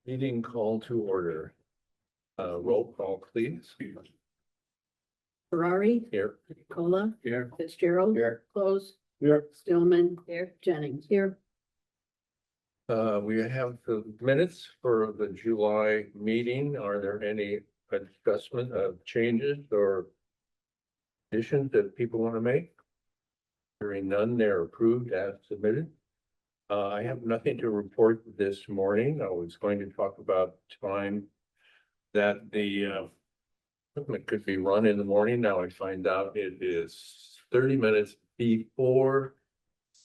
Meeting call to order. Roll call, please. Ferrari, Here. Cola, Here. Fitzgerald. Here. Close. Here. Stillman. Here. Jennings. Here. We have the minutes for the July meeting. Are there any adjustment of changes or additions that people want to make? Hearing none, they're approved as submitted. I have nothing to report this morning. I was going to talk about time that the equipment could be run in the morning. Now I find out it is 30 minutes before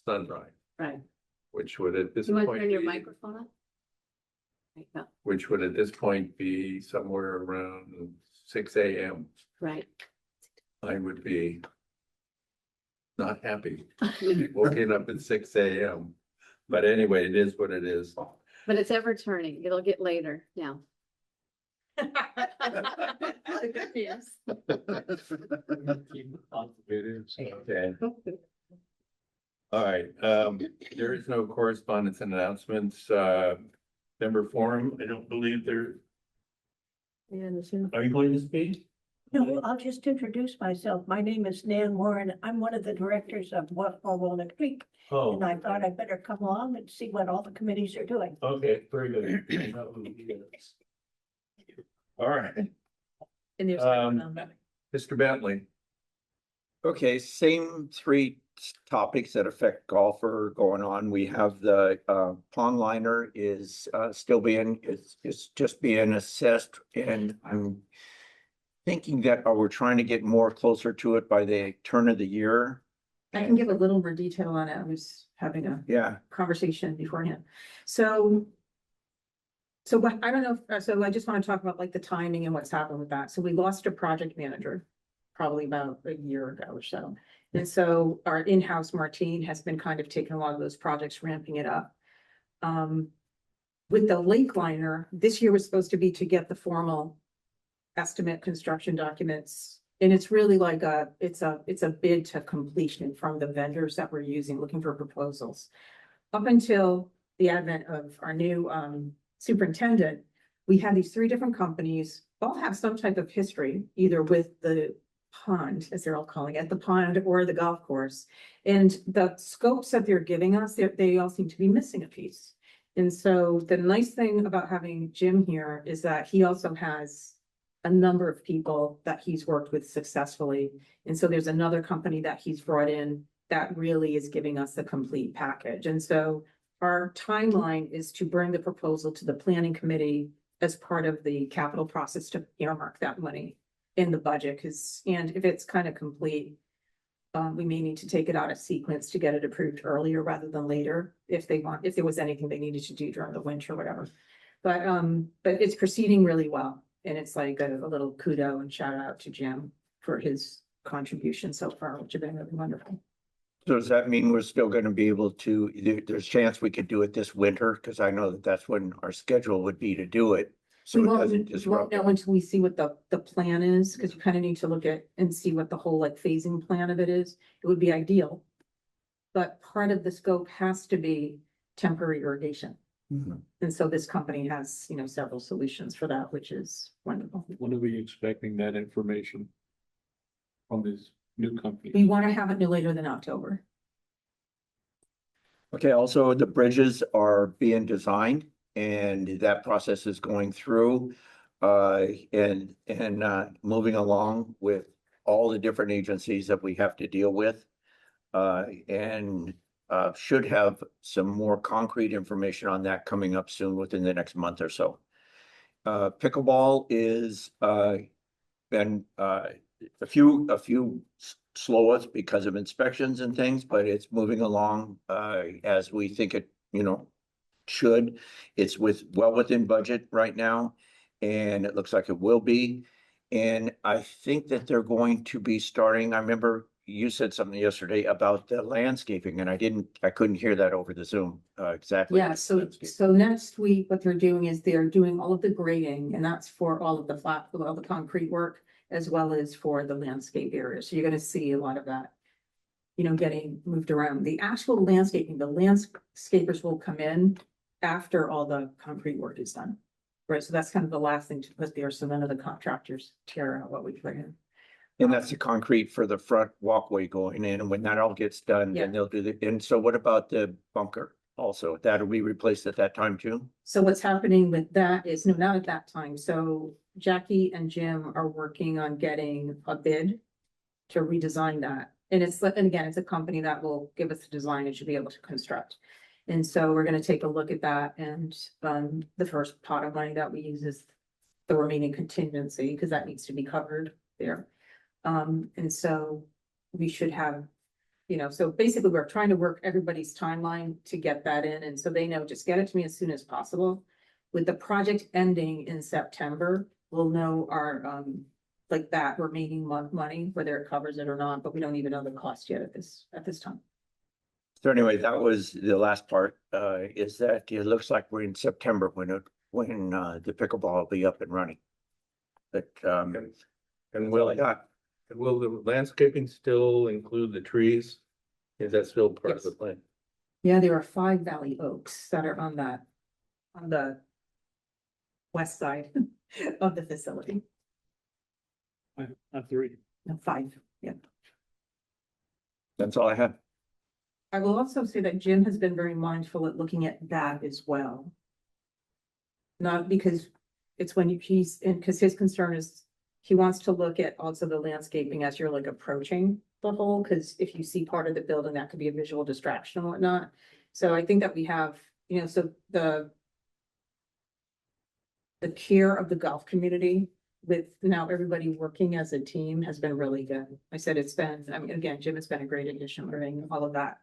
sunrise, Right. which would at this You want to point turn your be, microphone on? Right, no. which would at this point be somewhere around 6 a.m. Right. I would be not happy waking up at 6 a.m. But anyway, it is what it is. But it's ever turning. It'll get later now. Yes. Okay. All right, there is no correspondence and announcements, member forum, I don't believe there, are you going to speak? No, I'll just introduce myself. My name is Nan Warren. I'm one of the directors of Walnut Creek. Oh, And I thought I'd better come along and see what all the committees are doing. okay, very good. All right, And there's. Mr. Bentley, Okay, same three topics that affect golfer going on. We have the pond liner is still being, it's just being assessed, and I'm thinking that we're trying to get more closer to it by the turn of the year. I can give a little more detail on it. I was having a Yeah, conversation beforehand. So what, I don't know, so I just want to talk about like the timing and what's happened with that. So we lost a project manager probably about a year ago or so. And so our in-house Martine has been kind of taking a lot of those projects, ramping it up. With the lake liner, this year was supposed to be to get the formal estimate construction documents. And it's really like it's a bid to completion from the vendors that we're using, looking for proposals. Up until the advent of our new superintendent, we had these three different companies, all have some type of history, either with the pond, as they're all calling it, the pond or the golf course. And the scopes that they're giving us, they all seem to be missing a piece. And so the nice thing about having Jim here is that he also has a number of people that he's worked with successfully. And so there's another company that he's brought in that really is giving us the complete package. And so our timeline is to bring the proposal to the planning committee as part of the capital process to earmark that money in the budget. And if it's kind of complete, we may need to take it out of sequence to get it approved earlier rather than later, if there was anything they needed to do during the winter or whatever. But it's proceeding really well. And it's like a little kudo and shout out to Jim for his contribution so far, which have been really wonderful. so does that mean we're still going to be able to, there's a chance we could do it this winter? Because I know that that's when our schedule would be to do it. So We it doesn't won't disrupt. know until we see what the plan is, because you kind of need to look at and see what the whole like phasing plan of it is. It would be ideal. But part of the scope has to be temporary irrigation. Mhm. And so this company has, several solutions for that, which is wonderful. When are we expecting that information from this new company? We want to have it no later than October. Okay, also the bridges are being designed and that process is going through and moving along with all the different agencies that we have to deal with. And should have some more concrete information on that coming up soon within the next month or so. Pickleball is been a few slowest because of inspections and things, but it's moving along as we think it, should. It's well within budget right now, and it looks like it will be. And I think that they're going to be starting. I remember you said something yesterday about the landscaping, and I couldn't hear that over the Zoom exactly. Yeah, so next week, what they're doing is they're doing all of the grading, and that's for all of the concrete work, as well as for the landscape area. So you're gonna see a lot of that, getting moved around. The actual landscaping, the landscapers will come in after all the concrete work is done. Right, so that's kind of the last thing to put there, so none of the contractors tear out what we put in. And that's the concrete for the front walkway going in, and when that all gets done, Yeah. then they'll do the, and so what about the bunker also? That'll be replaced at that time too? So what's happening with that is, no, not at that time, so Jackie and Jim are working on getting a bid to redesign that. And and again, it's a company that will give us the design and should be able to construct. And so we're gonna take a look at that, and the first pot of money that we use is the remaining contingency, because that needs to be covered there. And so we should have, so basically, we're trying to work everybody's timeline to get that in, and so they know, just get it to me as soon as possible. With the project ending in September, we'll know our, like that remaining money, whether it covers it or not, but we don't even know the cost yet at this time. So anyway, that was the last part, is that it looks like we're in September when the pickleball will be up and running. But, And that's all will, I got. will the landscaping still include the trees? Is that still part of the Yes. plan? Yeah, there are 5 valley oaks that are on the west side of the facility. Not 3. No, 5, yeah. That's all I have. I will also say that Jim has been very mindful at looking at that as well. Not because it's when he's in, because his concern is he wants to look at also the landscaping as you're like approaching the hole, because if you see part of the building, that could be a visual distraction and whatnot. So I think that we have, so the care of the golf community with now everybody working as a team has been really good. I said it's been, I mean, again, Jim has been a great addition, bringing all of that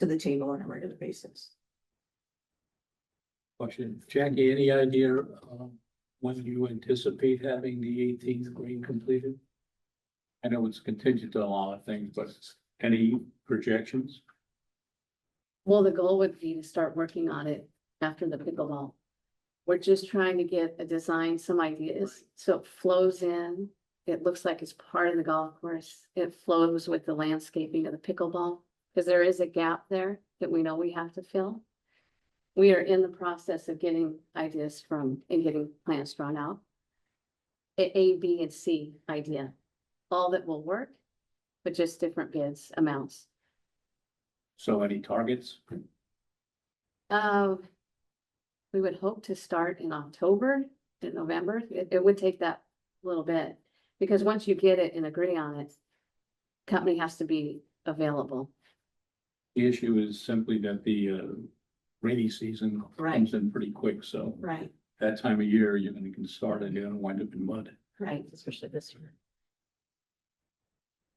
to the table on a regular basis. Question, Jackie, any idea, when you anticipate having the 18th green completed? I know it's contingent on a lot of things, but any projections? Well, the goal would be to start working on it after the pickleball. We're just trying to get a design, some ideas, so it flows in. It looks like it's part of the golf course. It flows with the landscaping of the pickleball, because there is a gap there that we know we have to fill. We are in the process of getting ideas and getting plans drawn out. A, B, and C idea, all that will work, but just different bids, amounts. So any targets? We would hope to start in October, in November. It would take that little bit, because once you get it and agree on it, company has to be available. The issue is simply that the rainy season Right. comes in pretty quick, so Right. that time of year, you're gonna get started and you're gonna wind up in mud. Right, especially this year.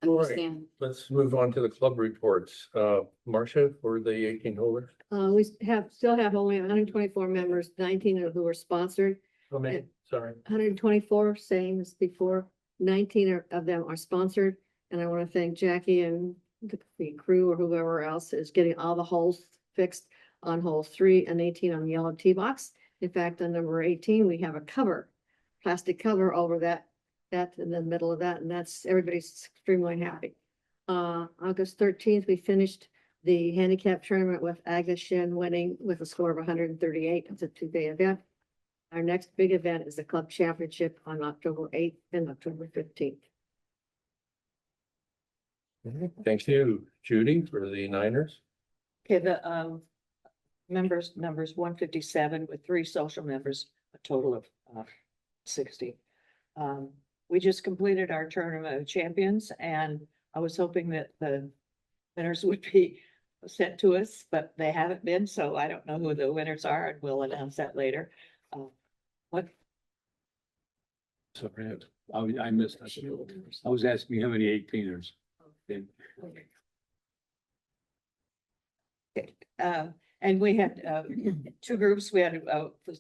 All right. Understand. Let's move on to the club reports. Marcia, for the 18 holders? We still have only 124 members, 19 of who are sponsored, How many? Sorry. 124, same as before. 19 of them are sponsored. And I want to thank Jackie and the crew or whoever else is getting all the holes fixed on hole 3 and 18 on the yellow tee box. In fact, on number 18, we have a plastic cover over that in the middle of that, and everybody's extremely happy. August 13th, we finished the handicap tournament with Agnes Shin winning with a score of 138. It's a 2-day event. Our next big event is the club championship on October 8th and October 15th. Thank you, Judy, for the Niners. Okay, the numbers 157 with 3 social members, a total of 60. We just completed our tournament of champions, and I was hoping that the winners would be sent to us, but they haven't been, so I don't know who the winners are, and we'll announce that later. What? Sorry, I missed that. I was asking how many 18ers. And we had 2 groups. We had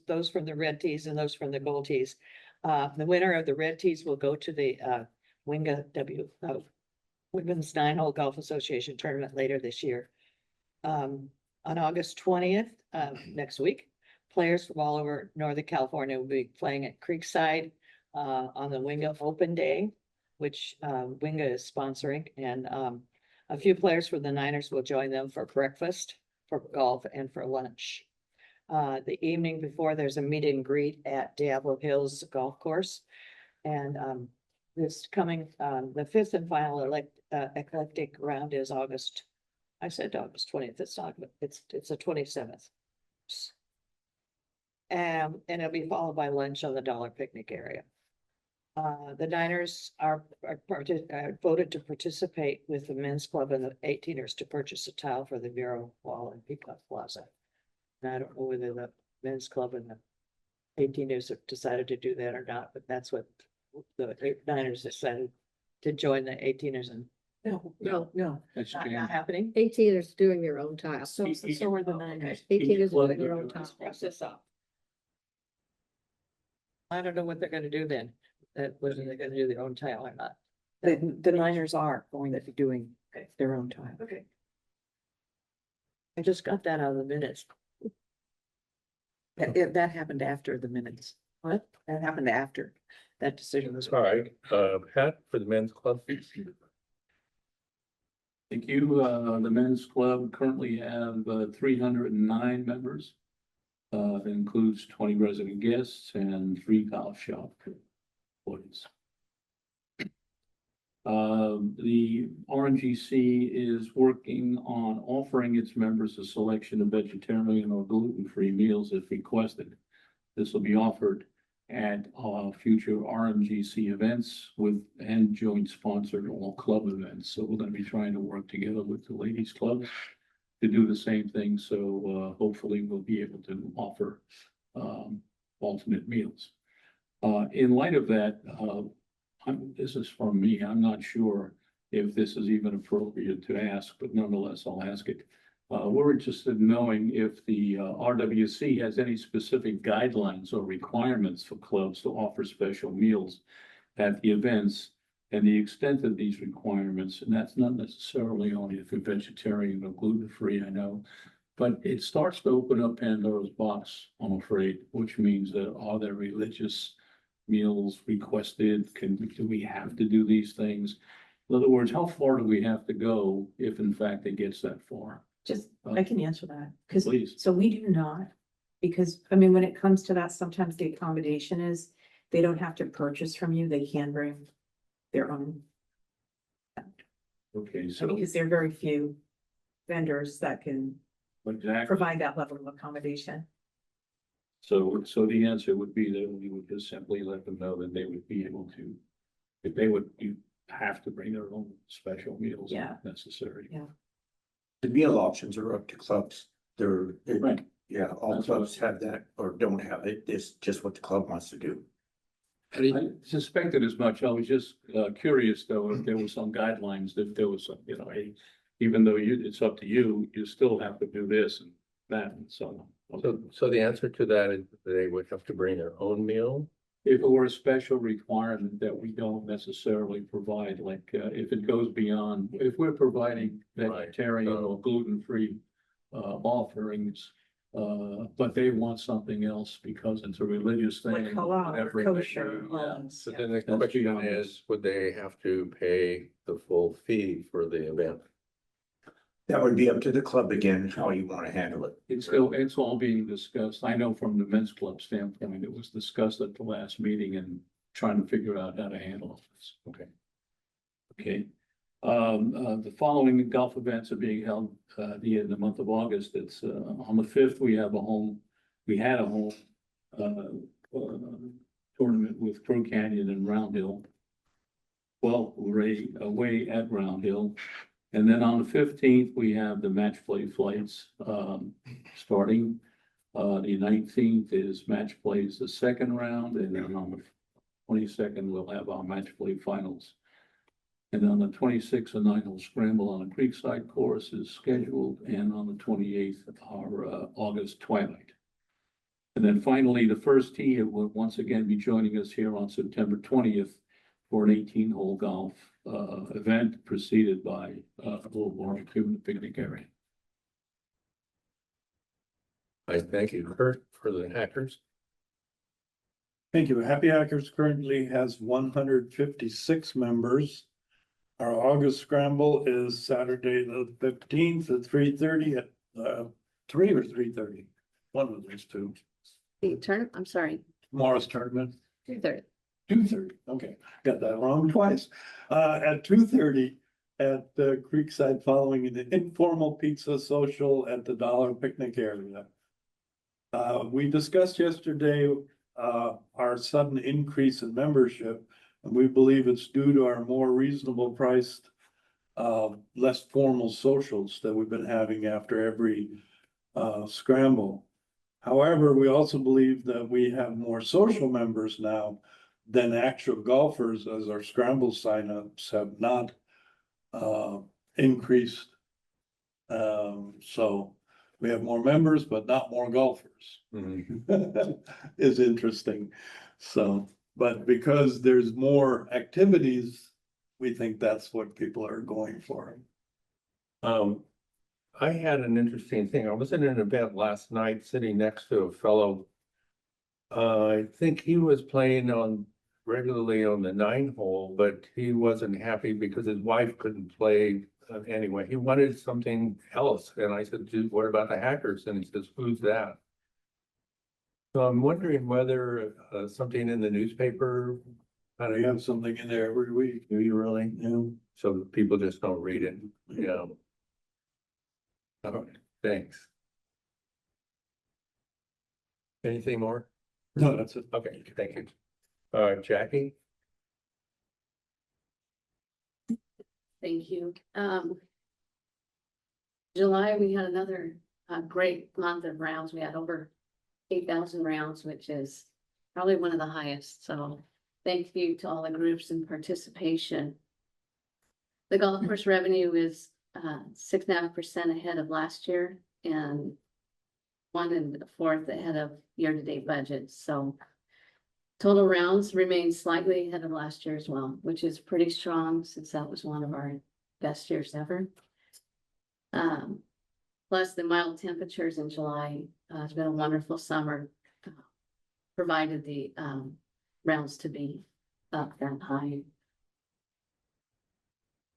those from the red tees and those from the gold tees. The winner of the red tees will go to the Winga Women's 9-hole Golf Association tournament later this year. On August 20th, next week, players from all over Northern California will be playing at Creekside on the Winga Open Day, which Winga is sponsoring, and a few players from the Niners will join them for breakfast, for golf, and for lunch. The evening before, there's a meet and greet at Diablo Hills Golf Course. And this coming, the fifth and final eclectic round is August. I said August 20th, it's not, but it's the 27th. And it'll be followed by lunch on the Dollar Picnic area. The diners are voted to participate with the men's club and the 18ers to purchase a tile for the mural wall in Peacock Plaza. And I don't know whether the men's club and the 18ers have decided to do that or not, but that's what the diners decided to join the 18ers and. No. That's Not Jan. happening. 18ers doing their own tile. So were the Niners. 18ers club doing their will own do tile. it. Cross this off. I don't know what they're gonna do then, whether they're gonna do their own tile or not. The Niners are going to be doing their own time. Okay. I just got that out of the minutes. That happened after the minutes. What? That happened after that decision was. All right, Pat, for the men's club. Thank you. The men's club currently have 309 members. That includes 20 resident guests and 3 golf shop employees. The RNGC is working on offering its members a selection of vegetarian or gluten-free meals if requested. This will be offered at future RMGC events and joint sponsored all club events. So we're going to be trying to work together with the ladies club to do the same thing. So hopefully we'll be able to offer alternate meals. In light of that, this is from me. I'm not sure if this is even appropriate to ask, but nonetheless, I'll ask it. We're interested in knowing if the RWC has any specific guidelines or requirements for clubs to offer special meals at the events and the extent of these requirements. And that's not necessarily only if you're vegetarian or gluten-free, I know, but it starts to open up Pandora's box, I'm afraid, which means that are there religious meals requested? Do we have to do these things? In other words, how far do we have to go if in fact it gets that far? Just, I can answer that, because, Please. so we do not, because, I mean, when it comes to that, sometimes the accommodation is, they don't have to purchase from you, they can bring their own. Okay, so Because there are very few vendors that can exactly. provide that level of accommodation. So the answer would be that we would just simply let them know that they would be able to, if they would, you have to bring their own special meals Yeah. if necessary. Yeah. The meal options are up to clubs. Right. Yeah, all That's clubs what- have that or don't have it. It's just what the club wants to do. I suspected as much. I was just curious though, if there were some guidelines, that there was some, even though it's up to you, you still have to do this and that and so on. So the answer to that is they would have to bring their own meal. If it were a special requirement that we don't necessarily provide, like if it goes beyond, if we're providing Right. vegetarian or gluten-free offerings, but they want something else because it's a religious thing. Like halal or whatever it may kosher. be, yeah. So then the That's question beyond is, would they have to pay the full fee for the event? That would be up to the club again, how you want to handle it. It's all being discussed. I know from the men's club standpoint, it was discussed at the last meeting and trying to figure out how to handle this. Okay. Okay. The following golf events are being held, in the month of August. It's, on the 5th, we had a home, tournament with Crow Canyon and Round Hill. Well, we're away at Round Hill. And then on the 15th, we have the match play flights, starting. The 19th is match plays the second round, and then on the 22nd, we'll have our match play finals. And on the 26th, a 9-hole scramble on a Creekside course is scheduled, and on the 28th, our August twilight. And then finally, the first tee will once again be joining us here on September 20th for an 18-hole golf event preceded by a little barbecue in the picnic area. I thank you, Kurt, for the hackers. Thank you. Happy Hackers currently has 156 members. Our August scramble is Saturday the 15th at 3:30 at 3 or 3:30. one of those two. The turn, I'm sorry, Morris Tournament, 2:30. 2:30, okay, got that wrong twice. At 2:30 at the Creekside, following an informal pizza social at the Dollar Picnic area. We discussed yesterday, our sudden increase in membership, and we believe it's due to our more reasonable priced, less formal socials that we've been having after every, scramble. However, we also believe that we have more social members now than actual golfers, as our scramble signups have not increased. So we have more members, but not more golfers. Is interesting. So, but because there's more activities, we think that's what people are going for. I had an interesting thing. I was in an event last night sitting next to a fellow. I think he was playing regularly on the 9 hole, but he wasn't happy because his wife couldn't play anyway. He wanted something else. And I said, dude, what about the hackers? And he says, who's that? So I'm wondering whether something in the newspaper, We have something in there every week. do you really? Yeah. So people just don't read it. Yeah. All right, thanks. Anything more? No, that's it. Okay, thank you. Jackie? Thank you. July, we had another great month of rounds. We had over 8,000 rounds, which is probably one of the highest. So thank you to all the groups and participation. The golf course revenue is 6.5% ahead of last year and 1 1/4 ahead of year-to-date budget. So total rounds remain slightly ahead of last year as well, which is pretty strong since that was one of our best years ever. Plus the mild temperatures in July has been a wonderful summer, provided the rounds to be up that high.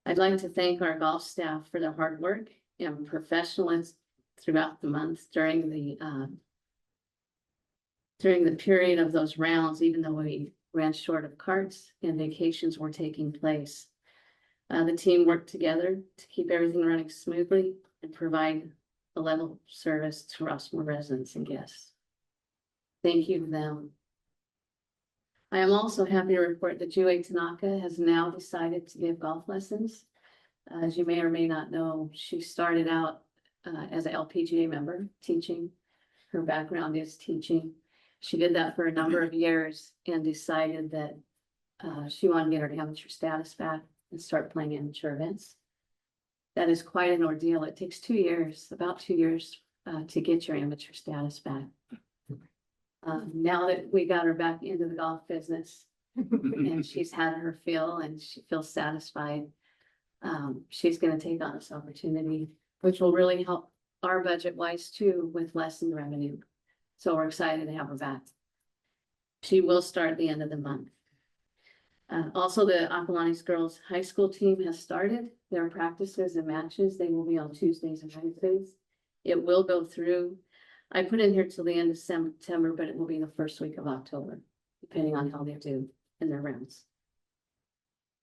I'd like to thank our golf staff for their hard work and professionalism throughout the month during the period of those rounds, even though we ran short of carts and vacations were taking place. The team worked together to keep everything running smoothly and provide a level of service to Rossmore residents and guests. Thank you to them. I am also happy to report that Jue Tanaka has now decided to give golf lessons. As you may or may not know, she started out as an LPGA member teaching. Her background is teaching. She did that for a number of years and decided that she wanted to get her amateur status back and start playing amateur events. That is quite an ordeal. It takes 2 years, about 2 years, to get your amateur status back. Now that we got her back into the golf business and she's had her fill and she feels satisfied, she's going to take on this opportunity, which will really help our budget wise too with lesson revenue. So we're excited to have her back. She will start at the end of the month. Also, the Acalanes girls high school team has started their practices and matches. They will be on Tuesdays and Wednesdays. It will go through. I put in here till the end of September, but it will be the first week of October, depending on how they do in their rounds.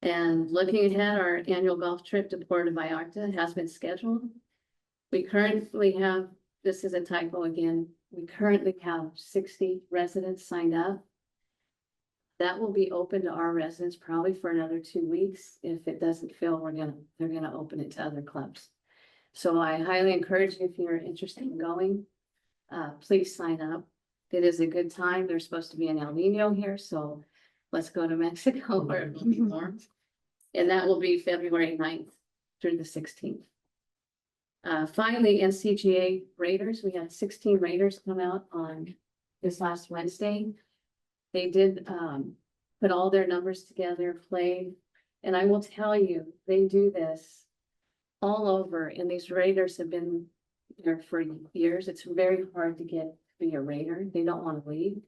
And looking ahead, our annual golf trip to Puerto Vallarta has been scheduled. We currently have, this is a typo again, we currently have 60 residents signed up. That will be open to our residents probably for another 2 weeks. If it doesn't fill, they're gonna open it to other clubs. So I highly encourage you, if you're interested in going, please sign up. It is a good time. There's supposed to be an El Nino here, so let's go to Mexico where it will be warm. And that will be February 9th through the 16th. Finally, NCGA Raiders, we had 16 Raiders come out on this last Wednesday. They did put all their numbers together, played, and I will tell you, they do this all over, and these Raiders have been there for years. It's very hard to get to be a Raider. They don't want to leave.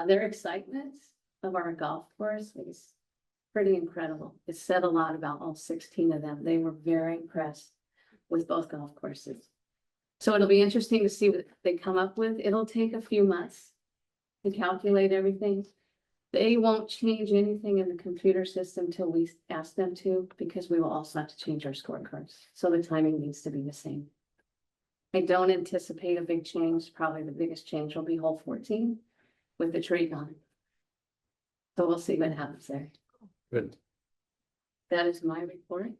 Their excitement of our golf course is pretty incredible. It said a lot about all 16 of them. They were very impressed with both golf courses. So it'll be interesting to see what they come up with. It'll take a few months to calculate everything. They won't change anything in the computer system till we ask them to, because we will also have to change our scorecards. So the timing needs to be the same. I don't anticipate a big change. Probably the biggest change will be hole 14 with the tree gone. So we'll see what happens there. Good. That is my report.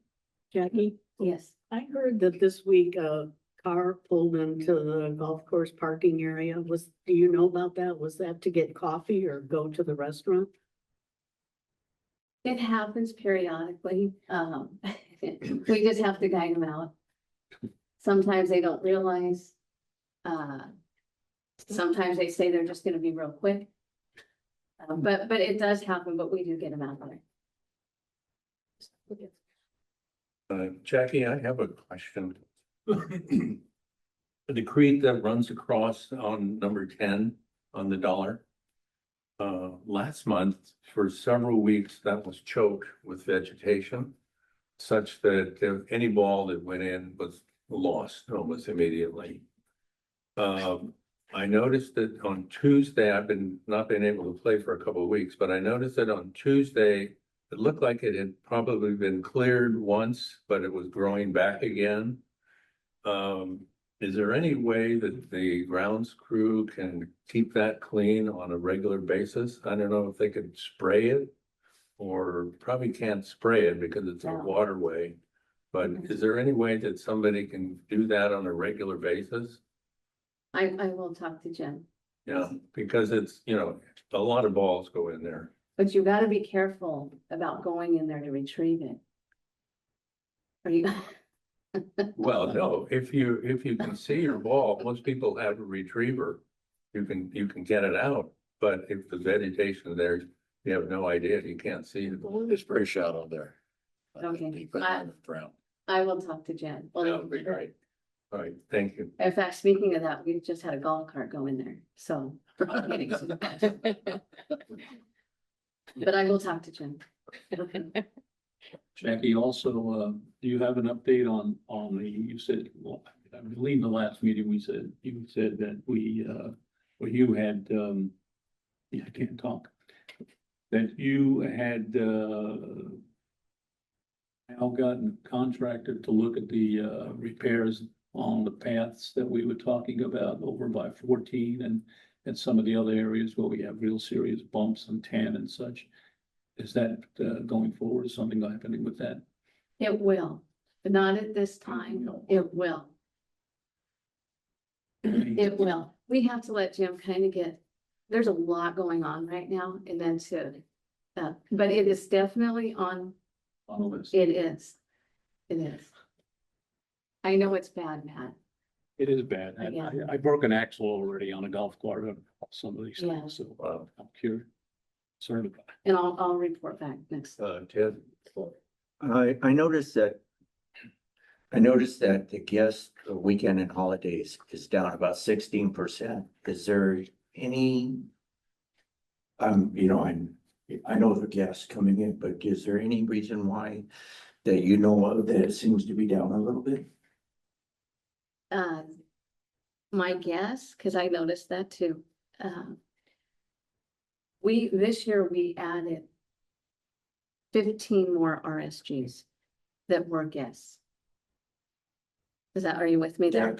Jackie, Yes. I heard that this week a car pulled into the golf course parking area. Do you know about that? Was that to get coffee or go to the restaurant? It happens periodically. We just have to guide them out. Sometimes they don't realize. Sometimes they say they're just gonna be real quick. But it does happen, but we do get them out there. Jackie, I have a question. The creek that runs across on number 10 on the dollar. Last month, for several weeks, that was choked with vegetation. Such that any ball that went in was lost almost immediately. I noticed that on Tuesday, I've not been able to play for a couple of weeks, but I noticed that on Tuesday, it looked like it had probably been cleared once, but it was growing back again. Is there any way that the grounds crew can keep that clean on a regular basis? I don't know if they could spray it or probably can't spray it because it's a No. waterway. But is there any way that somebody can do that on a regular basis? I will talk to Jen, Yeah, because it's, a lot of balls go in there. but you gotta be careful about going in there to retrieve it. Are you? Well, no, if you can see your ball, most people have a retriever. You can get it out, but if the vegetation is there, you have no idea, you can't see it. It's very shallow there. Okay. Ground. I will talk to Jen. That would be great. All right, thank you. In fact, speaking of that, we just had a golf cart go in there, so. But I will talk to Jen. Jackie, also, do you have an update on you said, well, I believe the last meeting you said that you had, I can't talk. That you had, now gotten a contractor to look at the, repairs on the paths that we were talking about over by 14 and some of the other areas where we have real serious bumps and tan and such. Is that going forward? Is something happening with that? It will, but not at this time. It will. It will. We have to let Jim kind of there's a lot going on right now and then but it is definitely on, On the list. it is. It is. I know it's bad, Matt. It is bad. Yeah. I broke an axle already on a golf cart on some of these Yeah. things, so I'm curious. Concerned about it. And I'll report back next. Ted? I noticed that the guest weekend and holidays is down about 16%. Is there any? I know the guests coming in, but is there any reason why that of that it seems to be down a little bit? My guess, because I noticed that too. This year we added 15 more RSGs that were guests. Are you with me there?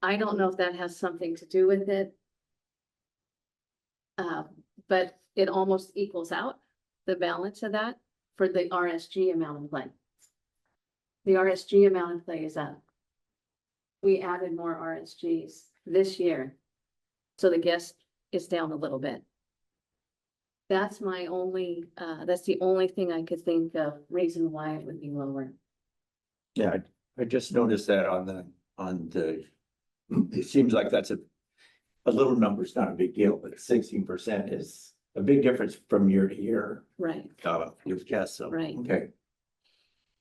I don't know if that has something to do with it. But it almost equals out the balance of that for the RSG amount of play. The RSG amount of play is up. We added more RSGs this year. So the guest is down a little bit. That's the only thing I could think of reason why it would be lower. Yeah, I just noticed that it seems like that's a little number, it's not a big deal, but 16% is a big difference from year to year. Right. You've guessed so. Right. Okay.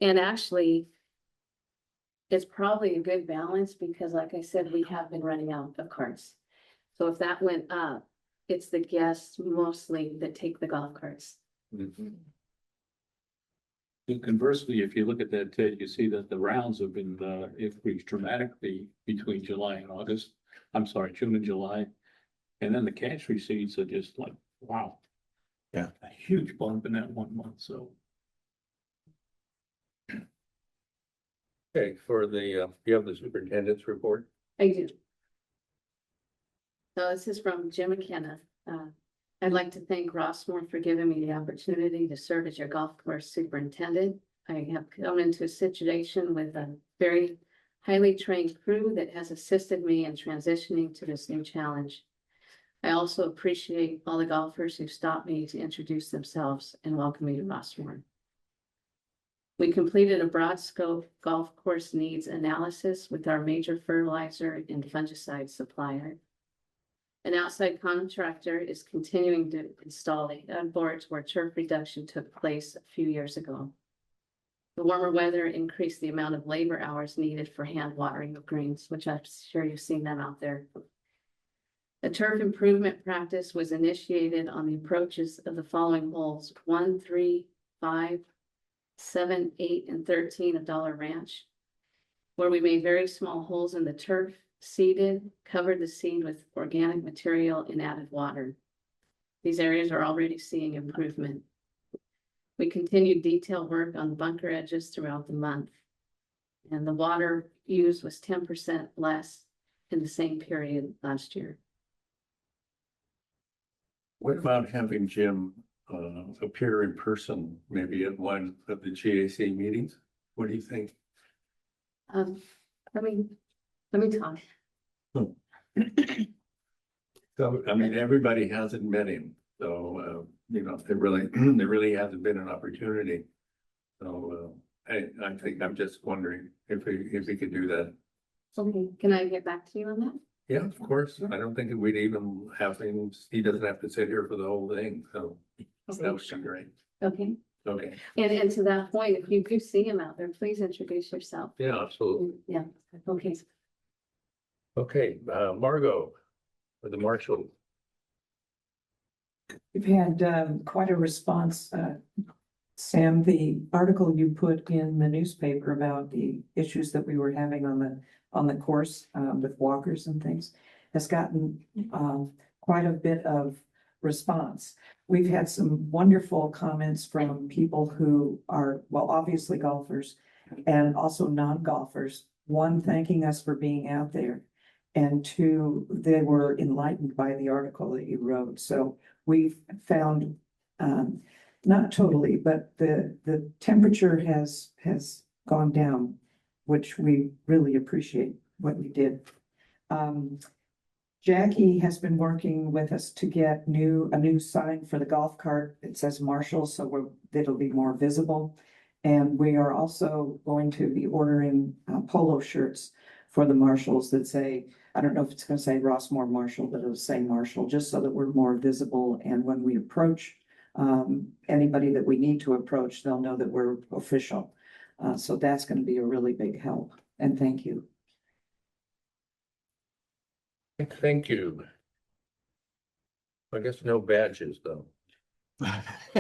And actually, it's probably a good balance because like I said, we have been running out of carts. So if that went up, it's the guests mostly that take the golf carts. Mhm. Conversely, if you look at that, Ted, you see that the rounds have been increased dramatically between July and August. I'm sorry, June and July. And then the cash receipts are just like, wow. Yeah. A huge bump in that 1 month, so. Okay, for the, you have the superintendent's report? I do. So this is from Jim McKenna. I'd like to thank Rossmore for giving me the opportunity to serve as your golf course superintendent. I have come into a situation with a very highly trained crew that has assisted me in transitioning to this new challenge. I also appreciate all the golfers who stopped me to introduce themselves and welcome me to Rossmore. We completed a broad scope golf course needs analysis with our major fertilizer and fungicide supplier. An outside contractor is continuing to install the boards where turf reduction took place a few years ago. The warmer weather increased the amount of labor hours needed for hand watering of greens, which I'm sure you've seen them out there. A turf improvement practice was initiated on the approaches of the following holes: 1, 3, 5, 7, 8, and 13 of Dollar Ranch, where we made very small holes in the turf, seeded, covered the seed with organic material, and added water. These areas are already seeing improvement. We continued detail work on the bunker edges throughout the month, and the water used was 10% less in the same period last year. What about having Jim appear in person, maybe at one of the GAC meetings? What do you think? Let me talk. So, I mean, everybody hasn't met him, so, you know, there really hasn't been an opportunity. So, I think I'm just wondering if he could do that. Okay, can I get back to you on that? Yeah, of course. I don't think we'd even have him, he doesn't have to sit here for the whole thing, so that would be great. Okay, Okay, and to that point, if you do see him out there, please introduce yourself. yeah, absolutely. Yeah, okay. Okay, Margot, with the marshal. We've had quite a response. Sam, the article you put in the newspaper about the issues that we were having on the course with walkers and things has gotten quite a bit of response. We've had some wonderful comments from people who are, well, obviously golfers and also non-golfers. One, thanking us for being out there. And two, they were enlightened by the article that you wrote. So we've found, not totally, but the temperature has gone down, which we really appreciate what you did. Jackie has been working with us to get a new sign for the golf cart. It says Marshall, so it'll be more visible. And we are also going to be ordering polo shirts for the marshals that say, I don't know if it's going to say Rossmore Marshall, but it'll say Marshall, just so that we're more visible. And when we approach anybody that we need to approach, they'll know that we're official. So that's going to be a really big help. And thank you. Thank you. I guess no badges, though.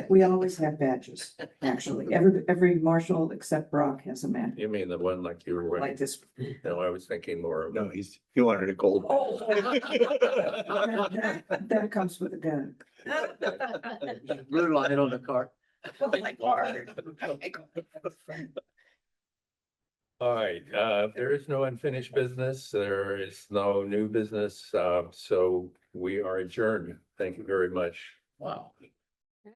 We always have badges, actually. Every marshal except Brock has a badge You mean the one like you were like wearing? this. No, I was thinking more of. No, he wanted a gold. Oh, that comes with a gun. Blue line on the car. All right, there is no unfinished business. There is no new business. So we are adjourned. Thank you very much. Wow.